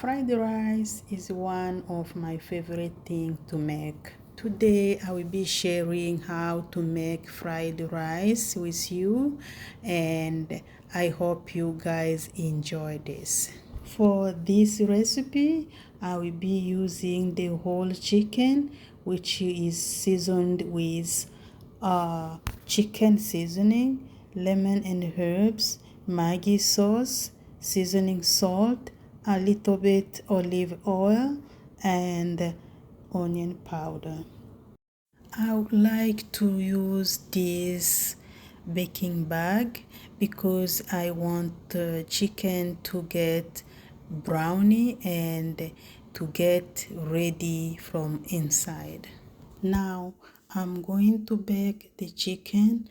Fried rice is one of my favorite things to make. Today I will be sharing how to make fried rice with you, and I hope you guys enjoy this. For this recipe, I will be using the whole chicken, which is seasoned with chicken seasoning, lemon and herbs, Maggi sauce, seasoning salt, a little bit olive oil, and onion powder. I would like to use this baking bag because I want the chicken to get brownie and to get ready from inside. Now I'm going to bake the chicken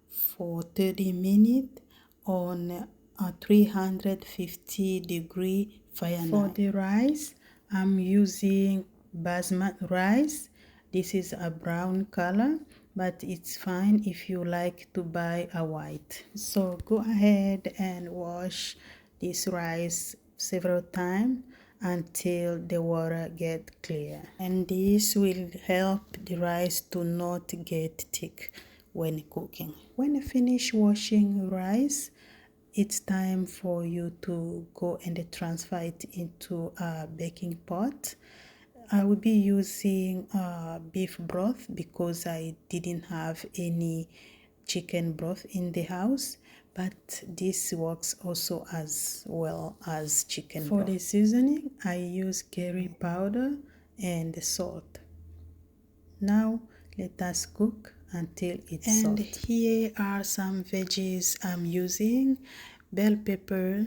for 30 minutes on a 350-degree Fahrenheit. For the rice, I'm using basmati rice. This is a brown color, but it's fine if you like to buy a white. So go ahead and wash this rice several times until the water get clear, and this will help the rice to not get thick when cooking. When you finish washing rice, it's time for you to go and transfer it into a baking pot. I will be using beef broth because I didn't have any chicken broth in the house, but this works also as well as chicken broth. For the seasoning, I use curry powder and salt. Now let us cook until it's soft. And here are some veggies I'm using: bell pepper,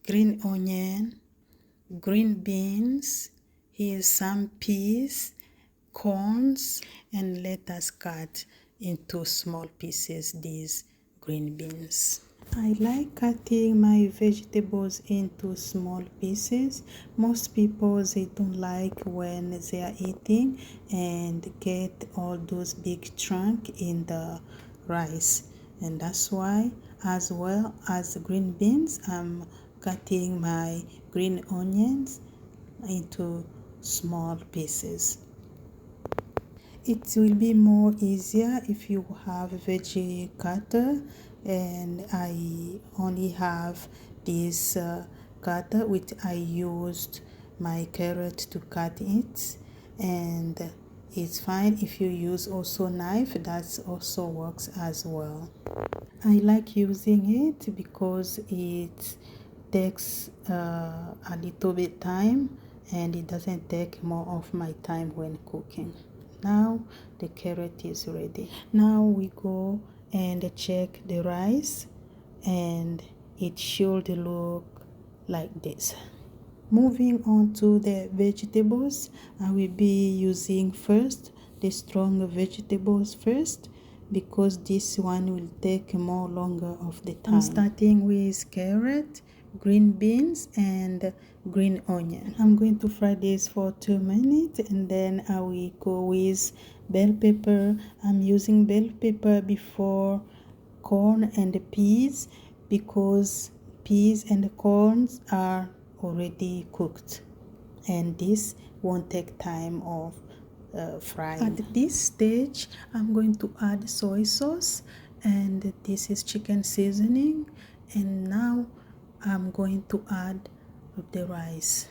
green onion, green beans. Here's some peas, corns, and let us cut into small pieces these green beans. I like cutting my vegetables into small pieces. Most people, they don't like when they are eating and get all those big chunks in the rice, and that's why, as well as green beans, I'm cutting my green onions into small pieces. It will be more easier if you have a veggie cutter, and I only have this cutter which I used my carrot to cut it, and it's fine if you use also knife, that also works as well. I like using it because it takes a little bit time and it doesn't take more of my time when cooking. Now the carrot is ready. Now we go and check the rice, and it should look like this. Moving on to the vegetables, I will be using first the strong vegetables first because this one will take more longer of the time. I'm starting with carrot, green beans, and green onion. I'm going to fry this for 2 minutes, and then I will go with bell pepper. I'm using bell pepper before corn and peas because peas and corns are already cooked, and this won't take time of frying. At this stage, I'm going to add soy sauce, and this is chicken seasoning, and now I'm going to add the rice.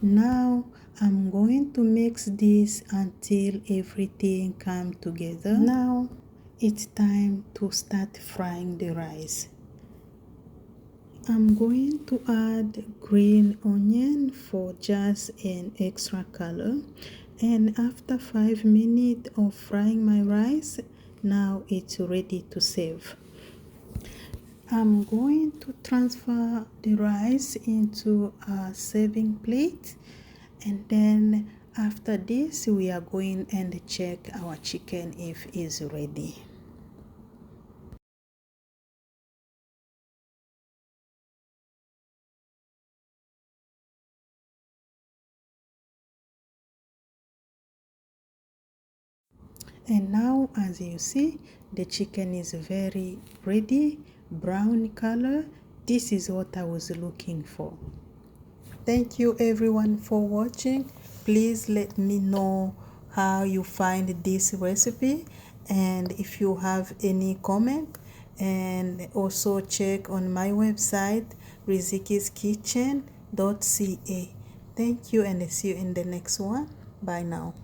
Now I'm going to mix this until everything comes together. Now it's time to start frying the rice. I'm going to add green onion for just an extra color, and after 5 minutes of frying my rice, now it's ready to serve. I'm going to transfer the rice into a serving plate, and then after this we are going and check our chicken if it's ready. And now, as you see, the chicken is very ready, brown color. This is what I was looking for. Thank you everyone for watching. Please let me know how you find this recipe, and if you have any comment, and also check on my website rizikiskitchen.ca. Thank you, and see you in the next one. Bye now.